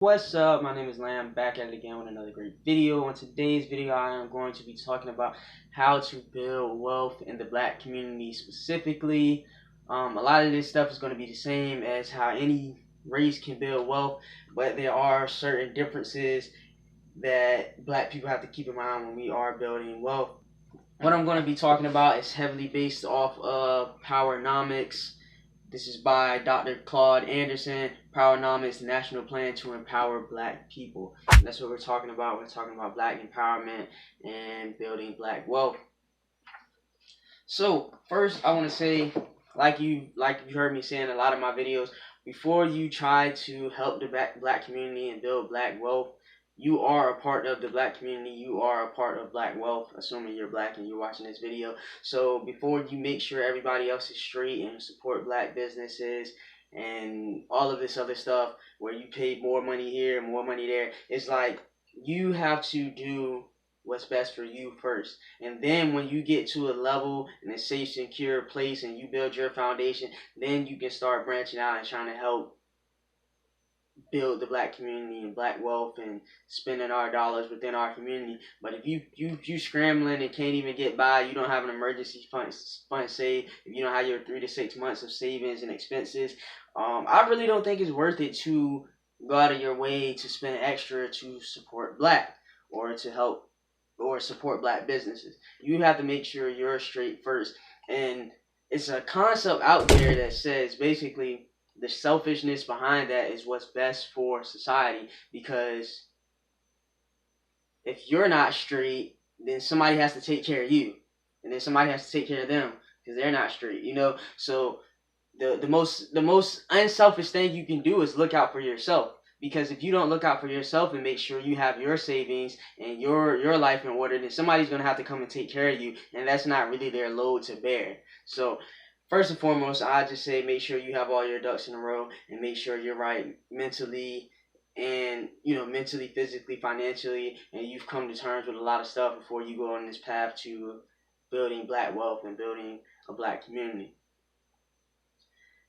What's up? My name is Lamb, back at it again with another great video. On today's video, I am going to be talking about how to build wealth in the black community specifically. A lot of this stuff is going to be the same as how any race can build wealth, but there are certain differences that black people have to keep in mind when we are building wealth. What I'm going to be talking about is heavily based off of Powernomics. This is by Dr.Claude Anderson, Powernomics, National Plan to Empower Black People. And that's what we're talking about. We're talking about black empowerment and building black wealth. So first I want to say, like you heard me say in a lot of my videos, before you try to help the black community and build black wealth, you are a part of the black community. You are a part of black wealth, assuming you're black and you're watching this video. So before you make sure everybody else is straight and support black businesses and all of this other stuff where you pay more money here, more money there, it's like you have to do what's best for you first. And then when you get to a level and a safe, secure place and you build your foundation, then you can start branching out and trying to help build the black community and black wealth and spending our dollars within our community. But if you scrambling and can't even get by, you don't have an emergency fund saved, if you don't have your 3 to 6 months of savings and expenses, I really don't think it's worth it to go out of your way to spend extra to support black or to help or support black businesses. You have to make sure you're straight first. And it's a concept out there that says basically the selfishness behind that is what's best for society, because if you're not straight, then somebody has to take care of you, and then somebody has to take care of them because they're not straight, so the most unselfish thing you can do is look out for yourself. Because if you don't look out for yourself and make sure you have your savings and your life in order, then somebody's going to have to come and take care of you, and that's not really their load to bear. So first and foremost, I just say make sure you have all your ducks in a row and make sure you're right mentally and, mentally, physically, financially, and you've come to terms with a lot of stuff before you go on this path to building black wealth and building a black community.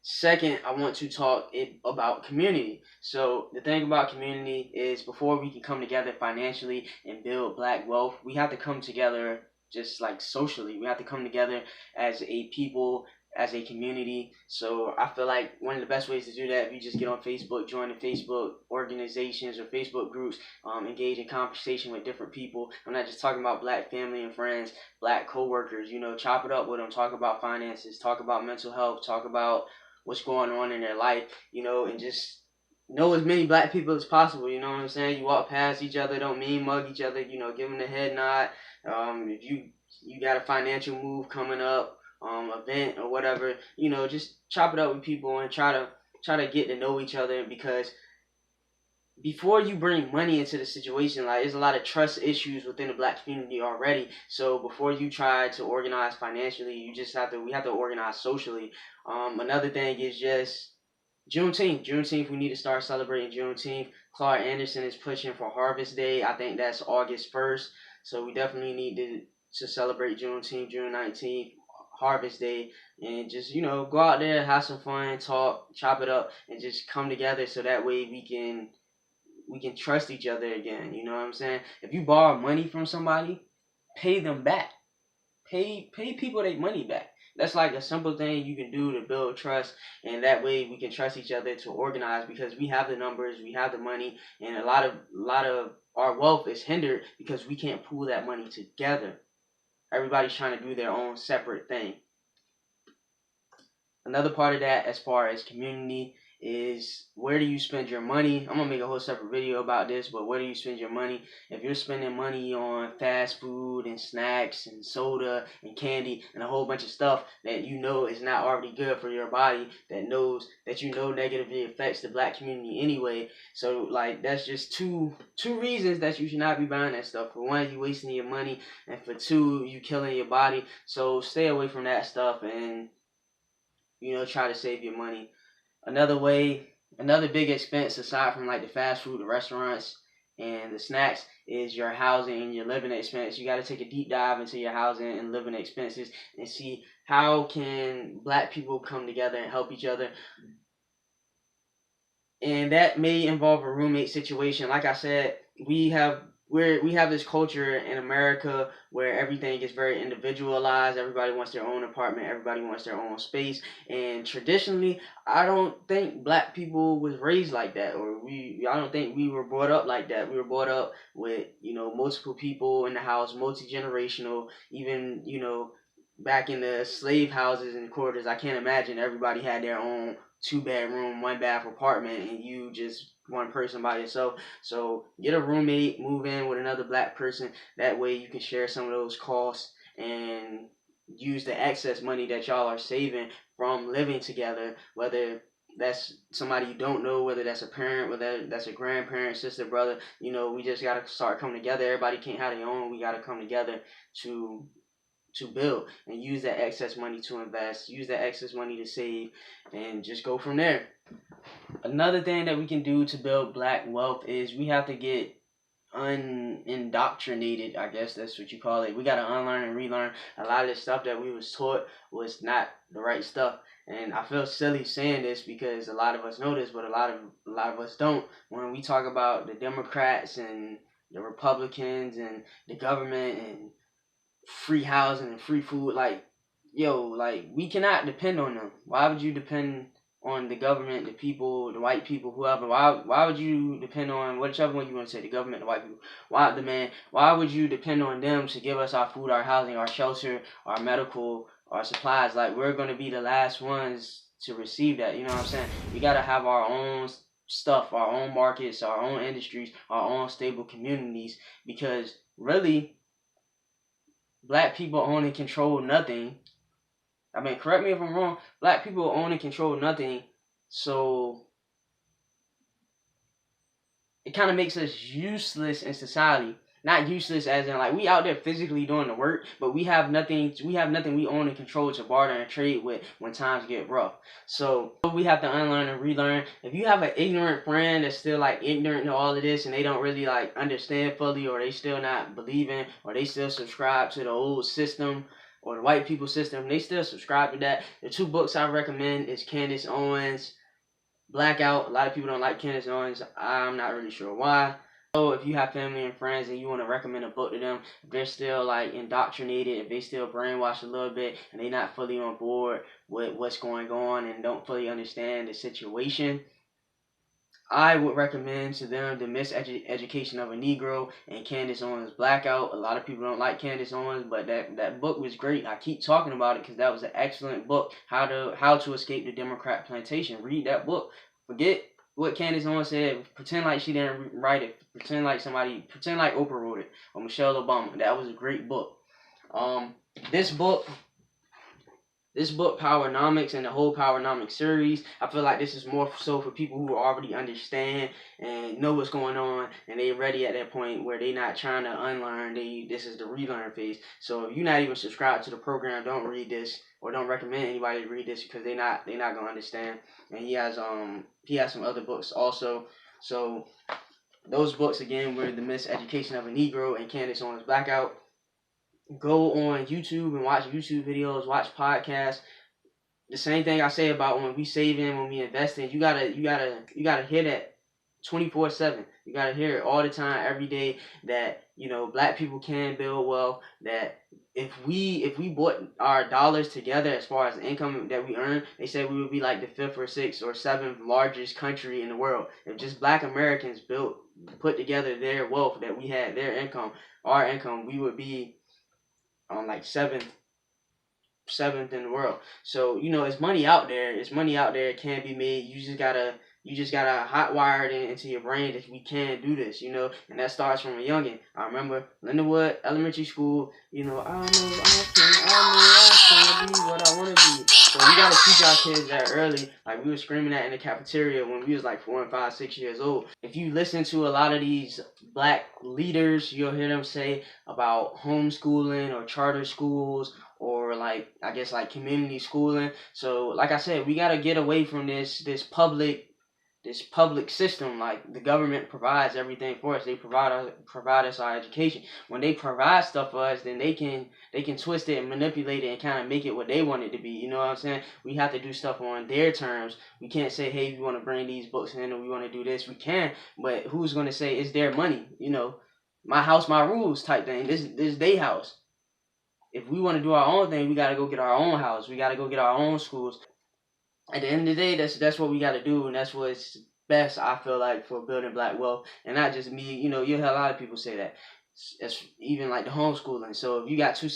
Second, I want to talk about community. So the thing about community is before we can come together financially and build black wealth, we have to come together just like socially. We have to come together as a people, as a community. So I feel like one of the best ways to do that, if you just get on Facebook, join the Facebook organizations or Facebook groups, engage in conversation with different people. I'm not just talking about black family and friends, black coworkers, chop it up with them, talk about finances, talk about mental health, talk about what's going on in their life, and just know as many black people as possible, you know what I'm saying? You walk past each other, don't mean mug each other, give them the head nod. If you got a financial move coming up, event or whatever, just chop it up with people and try to get to know each other, because before you bring money into the situation, like there's a lot of trust issues within the black community already. So before you try to organize financially, we have to organize socially. Another thing is just Juneteenth. Juneteenth, we need to start celebrating Juneteenth. Claude Anderson is pushing for Harvest Day. I think that's August 1st. So we definitely need to celebrate Juneteenth, June 19th, Harvest Day, and just, go out there, have some fun, talk, chop it up, and just come together so that way we can trust each other again. You know what I'm saying? If you borrow money from somebody, pay them back. Pay people their money back. That's like a simple thing you can do to build trust, and that way we can trust each other to organize, because we have the numbers, we have the money, and a lot of our wealth is hindered because we can't pool that money together. Everybody's trying to do their own separate thing. Another part of that, as far as community, is where do you spend your money? I'm gonna make a whole separate video about this, but where do you spend your money? If you're spending money on fast food and snacks and soda and candy and a whole bunch of stuff that is not already good for your body, that negatively affects the black community anyway, so like that's just two reasons that you should not be buying that stuff. For one, you wasting your money, and for two, you killing your body. So stay away from that stuff and try to save your money. Another big expense aside from like the fast food, the restaurants, and the snacks is your housing and your living expense. You got to take a deep dive into your housing and living expenses and see how can black people come together and help each other. and that may involve a roommate situation. Like I said, we have this culture in America where everything is very individualized. Everybody wants their own apartment. Everybody wants their own space. And traditionally, I don't think black people was raised like that, or I don't think we were brought up like that. We were brought up with multiple people in the house, multi generational. Even back in the slave houses and quarters, I can't imagine everybody had their own 2 bedroom, 1 bath apartment, and you just one person by yourself. So get a roommate, move in with another black person. That way you can share some of those costs and use the excess money that y'all are saving from living together, whether that's somebody you don't know, whether that's a parent, whether that's a grandparent, sister, brother. We just gotta start coming together. Everybody can't have their own. We gotta come together to build and use that excess money to invest, use that excess money to save, and just go from there. Another thing that we can do to build black wealth is we have to get unindoctrinated. I guess that's what you call it. We got to unlearn and relearn a lot of the stuff that we was taught was not the right stuff. And I feel silly saying this because a lot of us know this, but a lot of us don't. When we talk about the Democrats and the Republicans and the government and free housing and free food, like, we cannot depend on them. Why would you depend on the government, the people, the white people, whoever? Why would you depend on whichever one you want to say, the government, the white people? Why would you depend on them to give us our food, our housing, our shelter, our medical, our supplies? Like, we're gonna be the last ones to receive that. You know what I'm saying? We gotta have our own stuff, our own markets, our own industries, our own stable communities, because really, black people own and control nothing. I mean, correct me if I'm wrong. Black people own and control nothing, so it kind of makes us useless in society. Not useless as in like we out there physically doing the work, but we have nothing. We have nothing we own and control to barter and trade with when times get rough. So we have to unlearn and relearn. If you have an ignorant friend that's still like ignorant to all of this and they don't really like understand fully, or they still not believing, or they still subscribe to the old system or the white people system, they still subscribe to that. The 2 books I recommend is Candace Owens' Blackout. A lot of people don't like Candace Owens. I'm not really sure why. So if you have family and friends and you want to recommend a book to them, if they're still like indoctrinated, if they still brainwashed a little bit and they're not fully on board with what's going on and don't fully understand the situation, I would recommend to them The Miseducation of a Negro and Candace Owens' Blackout. A lot of people don't like Candace Owens, but that book was great. I keep talking about it because that was an excellent book. How to Escape the Democrat Plantation. Read that book. Forget what Candace Owens said. Pretend like she didn't write it. Pretend like Oprah wrote it, or Michelle Obama. That was a great book. This book, Powernomics, and the whole Powernomics series, I feel like this is more so for people who already understand and know what's going on, and they ready at that point where they not trying to unlearn. This is the relearn phase. So if you're not even subscribed to the program, don't read this, or don't recommend anybody to read this, because they not gonna understand. And he has some other books also. So those books again were The Miseducation of a Negro and Candace Owens' Blackout. Go on YouTube and watch YouTube videos, watch podcasts. The same thing I say about when we saving, when we investing. You gotta hear that 24/7. You gotta hear it all the time, every day. That black people can build wealth. That if we brought our dollars together as far as the income that we earn, they said we would be like the 5th or 6th or 7th largest country in the world. If just black Americans put together their wealth that we had, their income, our income, we would be on like seventh in the world. So it's money out there. It's money out there. It can be made. You just gotta hotwire it into your brain that we can do this. And that starts from a youngin'. I remember Lindenwood Elementary School. I know I can be what I wanna be. So we gotta teach our kids that early. Like we were screaming that in the cafeteria when we was like 4 and 5, 6 years old. If you listen to a lot of these black leaders, you'll hear them say about homeschooling or charter schools, or like community schooling. So like I said, we gotta get away from this public this public system. Like, the government provides everything for us. They provide us our education. When they provide stuff for us, then they can twist it and manipulate it and kind of make it what they want it to be. You know what I'm saying? We have to do stuff on their terms. We can't say, hey, we want to bring these books in or we want to do this. We can, but who's going to say it's their money? You know, my house, my rules type thing. This is their house. If we want to do our own thing, we got to go get our own house. We got to go get our own schools. At the end of the day, that's what we got to do, and that's what's best, I feel like, for building black wealth. And not just me. You know, you'll have a lot of people say that. It's even like the homeschooling. So if you got two or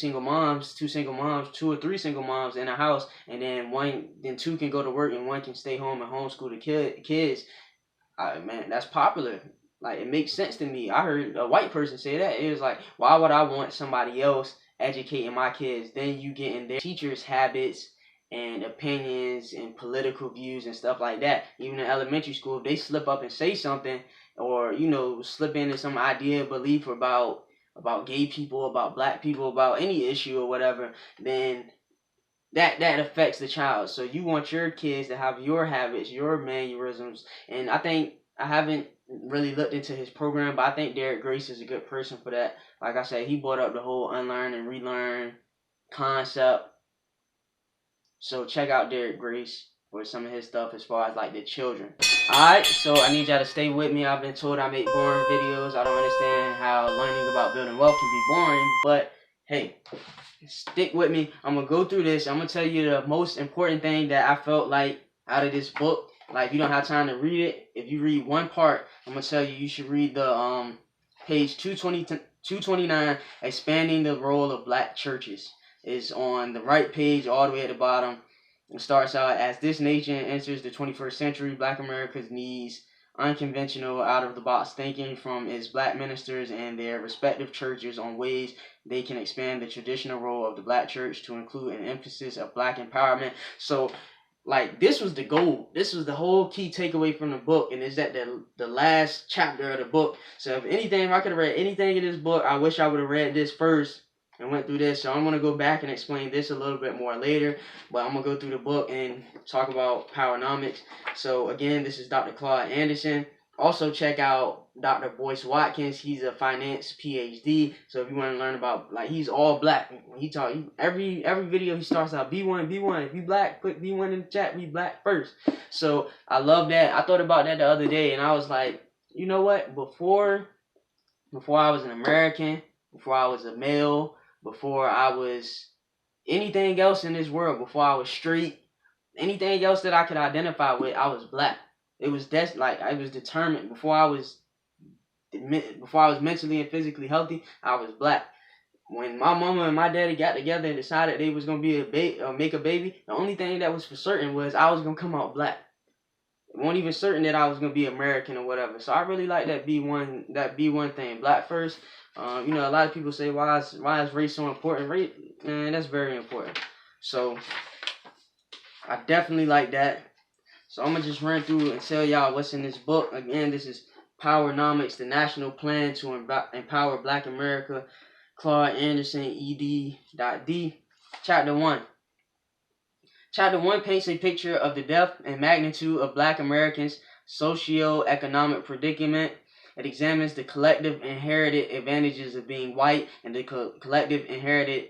three single moms in a house, and then two can go to work and one can stay home and homeschool the kids, man, that's popular. Like, it makes sense to me. I heard a white person say that. It was like, why would I want somebody else educating my kids? Then you get in their teachers' habits and opinions and political views and stuff like that. Even in elementary school, if they slip up and say something, or, you know, slip into some idea, belief about gay people, about black people, about any issue or whatever, then that affects the child. So you want your kids to have your habits, your mannerisms. And I think, I haven't really looked into his program, but I think Derek Grace is a good person for that. Like I said, he brought up the whole unlearn and relearn concept. So check out Derek Grace for some of his stuff as far as like the children. Alright, so I need y'all to stay with me. I've been told I make boring videos. I don't understand how learning about building wealth can be boring, but hey, stick with me. I'm going to go through this. I'm going to tell you the most important thing that I felt like out of this book. Like, if you don't have time to read it, if you read one part, I'm going to tell you should read the page 229, Expanding the Role of Black Churches. Is on the right page all the way at the bottom. It starts out, as this nation enters the 21st century, Black America needs unconventional, out-of-the-box thinking from its black ministers and their respective churches on ways they can expand the traditional role of the black church to include an emphasis of black empowerment. So, like, this was the goal. This was the whole key takeaway from the book, and is that the last chapter of the book. So if I could have read anything in this book, I wish I would have read this first and went through this. So I'm going to go back and explain this a little bit more later, but I'm going to go through the book and talk about Powernomics. So again, this is Dr. Claude Anderson. Also check out Dr. Boyce Watkins. He's a finance PhD. So if you want to learn about, like, he's all black. Every video he starts out B1. If you black, put B1 in the chat. We black first. So I love that. I thought about that the other day, and I was like, you know what? Before I was an American, before I was a male, before I was anything else in this world, before I was straight, anything else that I could identify with, I was black. It was I was determined. Before I was mentally and physically healthy, I was black. When my mama and my daddy got together and decided they was gonna make a baby, the only thing that was for certain was I was gonna come out black. It wasn't even certain that I was gonna be American or whatever. So I really like that B1 thing, black first. You know, a lot of people say, why is race so important? Race, man, that's very important. So I definitely like that. So I'm going to just run through and tell y'all what's in this book. Again, this is Powernomics, the National Plan to Empower Black America. Claude Anderson, ed.d. Chapter 1. Chapter 1 paints a picture of the depth and magnitude of Black Americans' socio-economic predicament. It examines the collective inherited advantages of being white and the collective inherited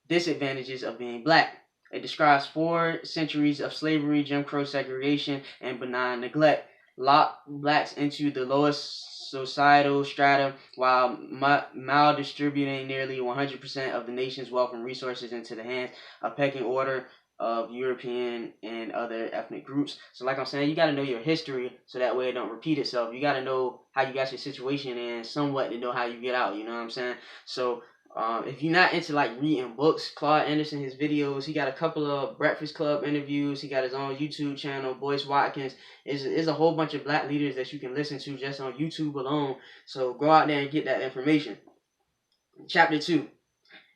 disadvantages of being black. It describes 4 centuries of slavery, Jim Crow segregation, and benign neglect, locked blacks into the lowest societal strata while maldistributing nearly 100% of the nation's wealth and resources into the hands of pecking order of European and other ethnic groups. So like I'm saying, you got to know your history so that way it don't repeat itself. You got to know how you got your situation and somewhat to know how you get out, you know what I'm saying? So if you're not into like reading books, Claude Anderson, his videos, he got a couple of Breakfast Club interviews, he got his own YouTube channel, Boyce Watkins. Is a whole bunch of black leaders that you can listen to just on YouTube alone. So go out there and get that information. Chapter 2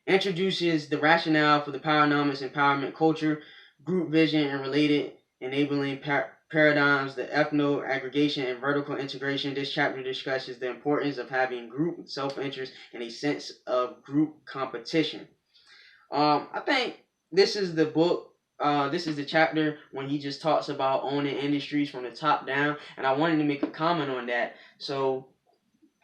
introduces the rationale for the Powernomics empowerment culture, group vision, and related enabling paradigms, the ethno aggregation and vertical integration. This chapter discusses the importance of having group self-interest and a sense of group competition. I think this is the book This is the chapter when he just talks about owning industries from the top down, and I wanted to make a comment on that. So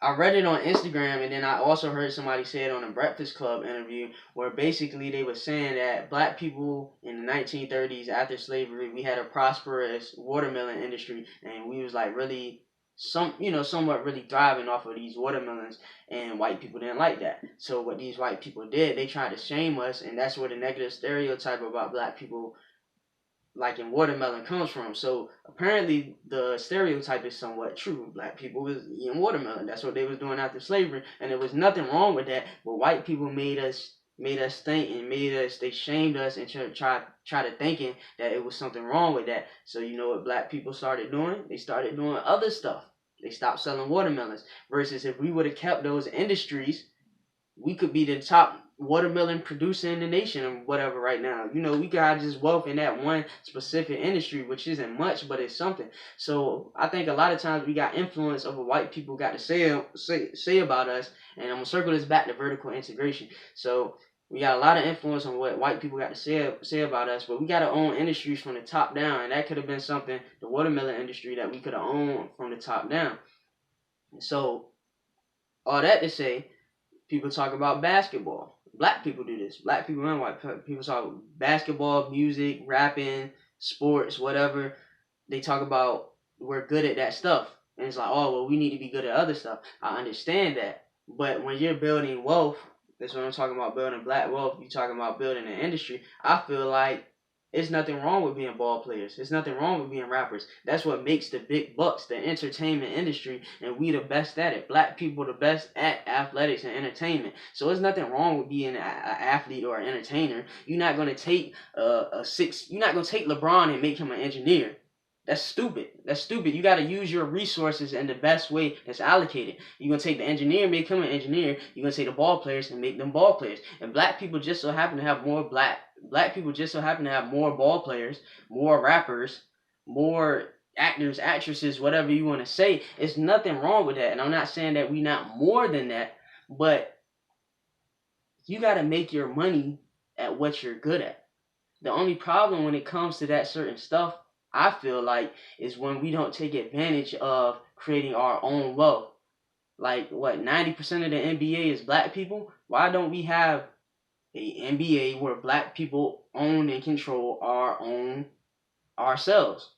I read it on Instagram, and then I also heard somebody say it on a Breakfast Club interview, where basically they were saying that black people in the 1930s, after slavery, we had a prosperous watermelon industry, and we was like really somewhat really thriving off of these watermelons, and white people didn't like that. So what these white people did, they tried to shame us, and that's where the negative stereotype about black people like in watermelon comes from. So apparently the stereotype is somewhat true. Black people was eating watermelon. That's what they was doing after slavery, and there was nothing wrong with that. But white people made us think and they shamed us and try to thinking that it was something wrong with that. So you know what black people started doing? They started doing other stuff. They stopped selling watermelons. Versus if we would have kept those industries, we could be the top watermelon producer in the nation or whatever right now. You know, we got just wealth in that one specific industry, which isn't much, but it's something. So I think a lot of times we got influence over what white people got to say about us, and I'm gonna circle this back to vertical integration. So we got a lot of influence on what white people got to say about us, but we got to own industries from the top down, and that could have been something, the watermelon industry, that we could have owned from the top down. So all that to say, people talk about basketball. Black people do this. Black people and white people talk basketball, music, rapping, sports, whatever. They talk about we're good at that stuff. And it's like, oh, well, we need to be good at other stuff. I understand that. But when you're building wealth, that's what I'm talking about, building black wealth, you're talking about building an industry. I feel like there's nothing wrong with being ball players. There's nothing wrong with being rappers. That's what makes the big bucks, the entertainment industry, and we the best at it. Black people the best at athletics and entertainment. So there's nothing wrong with being an athlete or an entertainer. You're not gonna take You're not gonna take LeBron and make him an engineer. That's stupid. That's stupid. You got to use your resources in the best way that's allocated. You're going to take the engineer and make him an engineer. You're going to take the ball players and make them ball players. And black people just so happen to have more black people just so happen to have more ball players, more rappers, more actors, actresses, whatever you want to say. It's nothing wrong with that. And I'm not saying that we not more than that, but you got to make your money at what you're good at. The only problem when it comes to that certain stuff, I feel like, is when we don't take advantage of creating our own wealth. Like, what, 90% of the NBA is black people? Why don't we have a NBA where black people own and control our own ourselves?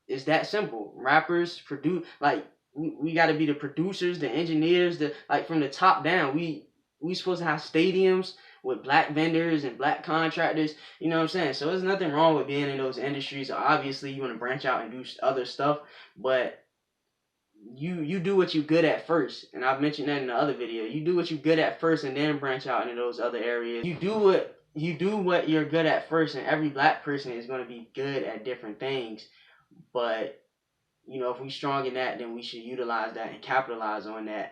It's that simple. Rappers, produce, like, we got to be the producers, the engineers, like, from the top down. We supposed to have stadiums with black vendors and black contractors, you know what I'm saying? So there's nothing wrong with being in those industries. Obviously, you want to branch out and do other stuff, but you do what you're good at first. And I've mentioned that in the other video. You do what you're good at first and then branch out into those other areas. You do what you're good at first, and every black person is going to be good at different things. But, you know, if we're strong in that, then we should utilize that and capitalize on that.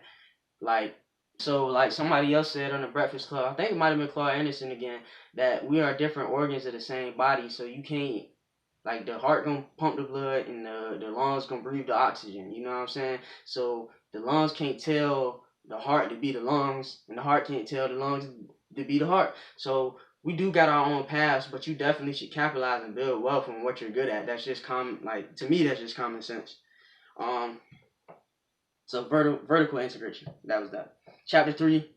Like somebody else said on the Breakfast Club, I think it might have been Claude Anderson again, that we are different organs of the same body. So you can't, like, the heart gonna pump the blood and the lungs gonna breathe the oxygen. You know what I'm saying? So the lungs can't tell the heart to be the lungs, and the heart can't tell the lungs to be the heart. So we do got our own paths, but you definitely should capitalize and build wealth from what you're good at. That's just common. Like, to me, that's just common sense. So vertical integration. That was that. Chapter 3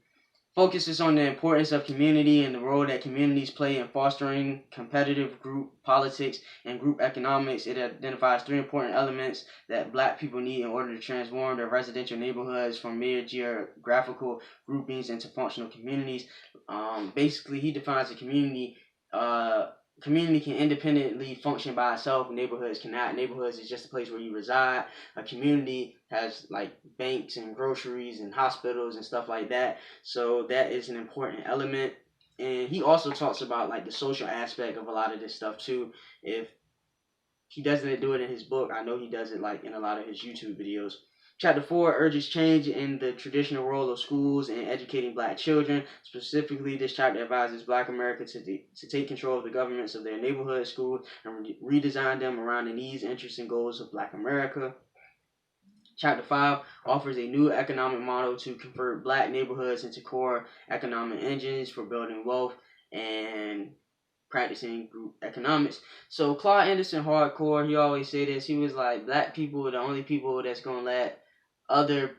focuses on the importance of community and the role that communities play in fostering competitive group politics and group economics. It identifies 3 important elements that black people need in order to transform their residential neighborhoods from mere geographical groupings into functional communities. Basically, he defines a community. Community can independently function by itself. Neighborhoods cannot. Neighborhoods is just a place where you reside. A community has, like, banks and groceries and hospitals and stuff like that. So that is an important element. And he also talks about, like, the social aspect of a lot of this stuff too. If he doesn't do it in his book, I know he does it, like, in a lot of his YouTube videos. Chapter 4 urges change in the traditional role of schools in educating black children. Specifically, this chapter advises black America to take control of the governments of their neighborhood schools and redesign them around the needs, interests, and goals of black America. Chapter 5 offers a new economic model to convert black neighborhoods into core economic engines for building wealth. And practicing group economics. So Claude Anderson, hardcore, he always say this. He was like, black people are the only people that's gonna let other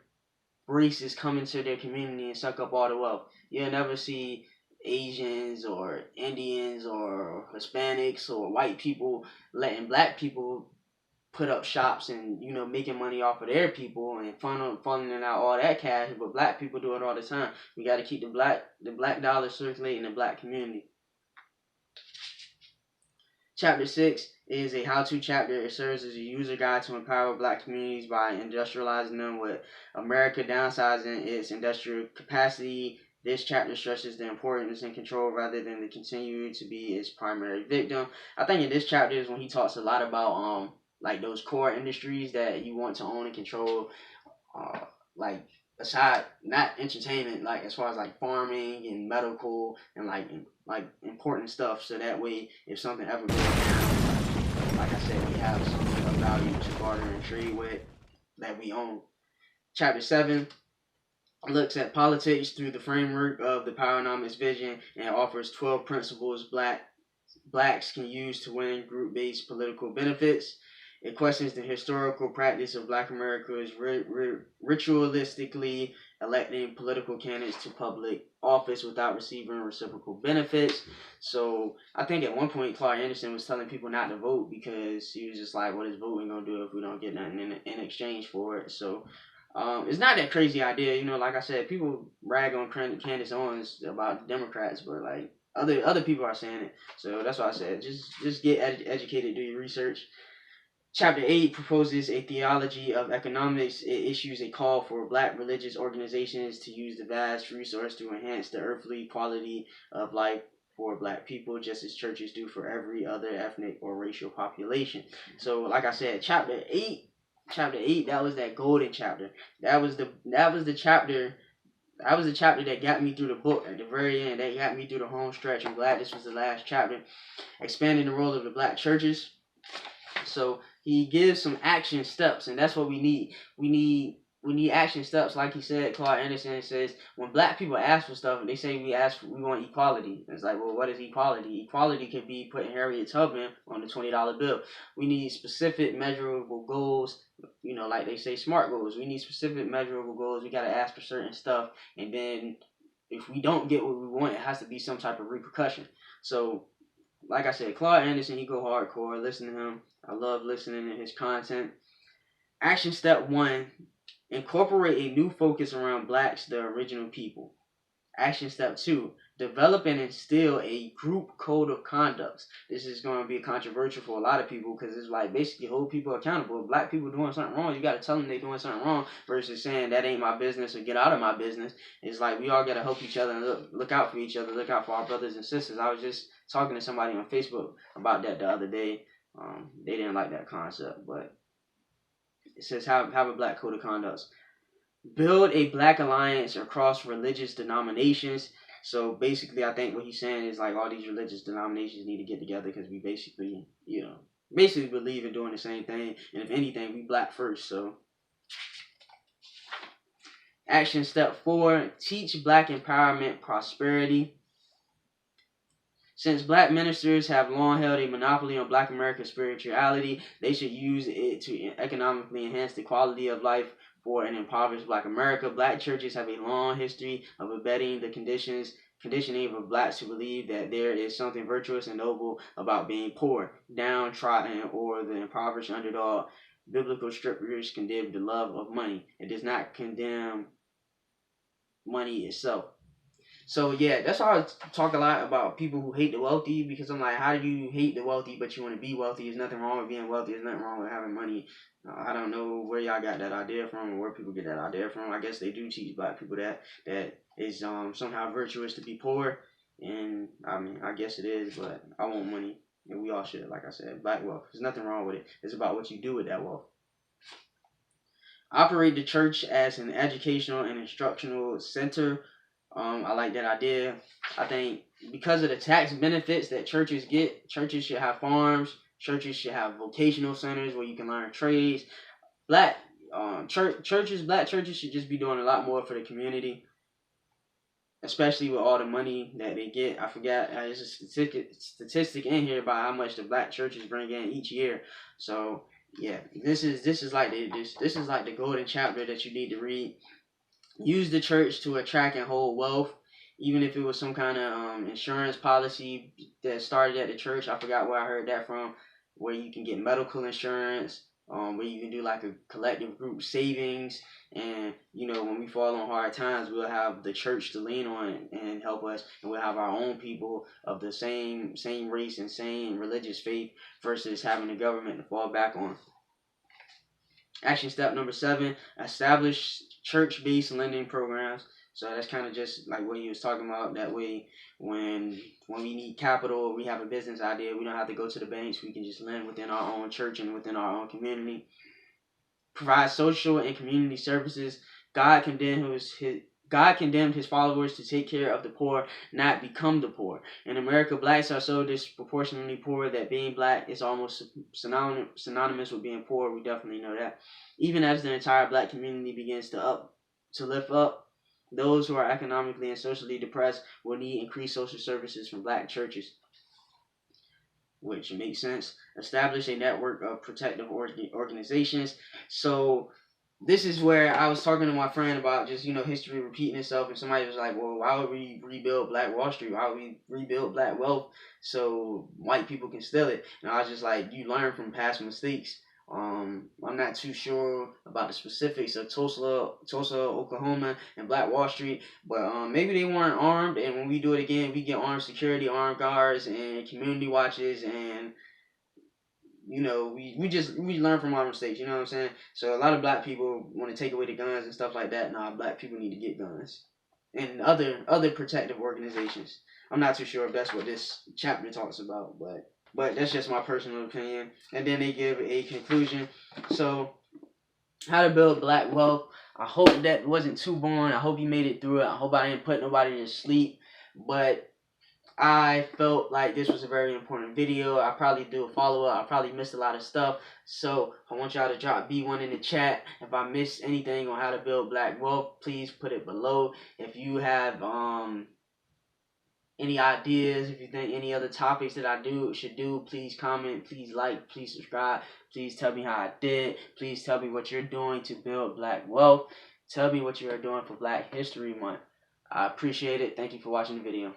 races come into their community and suck up all the wealth. You'll never see Asians or Indians or Hispanics or white people letting black people put up shops and making money off of their people and funneling out all that cash, but black people do it all the time. We got to keep the black dollar circulating in the black community. Chapter 6 is a how-to chapter. It serves as a user guide to empower black communities by industrializing them, with America downsizing its industrial capacity. This chapter stresses the importance and control rather than the continue to be its primary victim. I think in this chapter is when he talks a lot about like those core industries that you want to own and control, like aside not entertainment, like as far as like farming and medical and like important stuff, so that way if something ever goes down, like I said, we have something of value to barter and trade with that we own. Chapter 7 looks at politics through the framework of the Powernomics vision and offers 12 principles blacks can use to win group-based political benefits. It questions the historical practice of Black America's ritualistically electing political candidates to public office without receiving reciprocal benefits. So I think at one point Claude Anderson was telling people not to vote because he was just like, what is voting going to do if we don't get nothing in exchange for it? So it's not that crazy idea. Like I said, people rag on Candace Owens about the Democrats, but like other people are saying it. So that's why I said just get educated, do your research. Chapter 8 proposes a theology of economics. It issues a call for black religious organizations to use the vast resource to enhance the earthly quality of life for black people, just as churches do for every other ethnic or racial population. So, like I said, chapter 8, that was that golden chapter. That was the chapter. That was the chapter that got me through the book at the very end. That got me through the home stretch. I'm glad this was the last chapter. Expanding the role of the black churches. So he gives some action steps, and that's what we need. We need action steps, like he said. Claude Anderson says when black people ask for stuff, they say we want equality. It's like, well, what is equality? Equality could be putting Harriet Tubman on the $20 bill. We need specific, measurable goals. Like they say, SMART goals. We need specific, measurable goals. We got to ask for certain stuff, and then if we don't get what we want, it has to be some type of repercussion. So, like I said, Claude Anderson, he go hardcore. Listen to him. I love listening to his content. Action step 1, incorporate a new focus around blacks, the original people. Action step 2, develop and instill a group code of conduct. This is going to be controversial for a lot of people because it's like basically hold people accountable. If black people doing something wrong, you got to tell them they're doing something wrong versus saying that ain't my business or get out of my business. It's like we all got to help each other and look out for each other, look out for our brothers and sisters. I was just talking to somebody on Facebook about that the other day. They didn't like that concept, but it says have a black code of conduct. Build a black alliance across religious denominations. So basically, I think what he's saying is like all these religious denominations need to get together because we basically believe in doing the same thing. And if anything, we black first. So action step 4, teach black empowerment prosperity. Since black ministers have long held a monopoly on black American spirituality, they should use it to economically enhance the quality of life for an impoverished black America. Black churches have a long history of abetting the conditioning of blacks to believe that there is something virtuous and noble about being poor, downtrodden, or the impoverished underdog. Biblical scriptures condemn the love of money. It does not condemn money itself. So yeah, that's why I talk a lot about people who hate the wealthy, because I'm like, how do you hate the wealthy but you want to be wealthy? There's nothing wrong with being wealthy. There's nothing wrong with having money. I don't know where y'all got that idea from or where people get that idea from. I guess they do teach black people that is somehow virtuous to be poor, and I mean I guess it is, but I want money, and we all should. Like I said, black wealth. There's nothing wrong with it. It's about what you do with that wealth. Operate the church as an educational and instructional center. I like that idea. I think because of the tax benefits that churches get, churches should have farms. Churches should have vocational centers where you can learn trades. Black churches should just be doing a lot more for the community. especially with all the money that they get. I forgot, there's a statistic in here about how much the black churches bring in each year. So yeah, this is like this is like the golden chapter that you need to read. Use the church to attract and hold wealth, even if it was some kind of insurance policy that started at the church. I forgot where I heard that from, where you can get medical insurance, where you can do like a collective group savings, and when we fall on hard times, we'll have the church to lean on and help us, and we'll have our own people of the same race and same religious faith versus having the government to fall back on. Action step number 7, establish church-based lending programs. So that's kind of just like what he was talking about. That way, when we need capital, we have a business idea, we don't have to go to the banks. We can just lend within our own church and within our own community. Provide social and community services. God condemned his followers to take care of the poor, not become the poor. In America, blacks are so disproportionately poor that being black is almost synonymous with being poor. We definitely know that. Even as the entire black community begins to lift up, those who are economically and socially depressed will need increased social services from black churches, which makes sense. Establish a network of protective organizations. So this is where I was talking to my friend about just, history repeating itself, and somebody was like, well, why would we rebuild Black Wall Street? Why would we rebuild black wealth so white people can steal it? And I was just like, you learn from past mistakes. I'm not too sure about the specifics of Tulsa, Oklahoma, and Black Wall Street, but maybe they weren't armed, and when we do it again, we get armed security, armed guards, and community watches, and we learn from our mistakes, you know what I'm saying? So a lot of black people want to take away the guns and stuff like that. Nah, black people need to get guns. And other protective organizations. I'm not too sure if that's what this chapter talks about, but that's just my personal opinion. And then they give a conclusion. So, how to build black wealth. I hope that wasn't too boring. I hope you made it through it. I hope I didn't put nobody to sleep. But I felt like this was a very important video. I probably do a follow-up. I probably missed a lot of stuff. So I want y'all to drop B1 in the chat. If I missed anything on how to build black wealth, please put it below. If you have any ideas, if you think any other topics that I should do, please comment, please like, please subscribe. Please tell me how I did. Please tell me what you're doing to build black wealth. Tell me what you are doing for Black History Month. I appreciate it. Thank you for watching the video.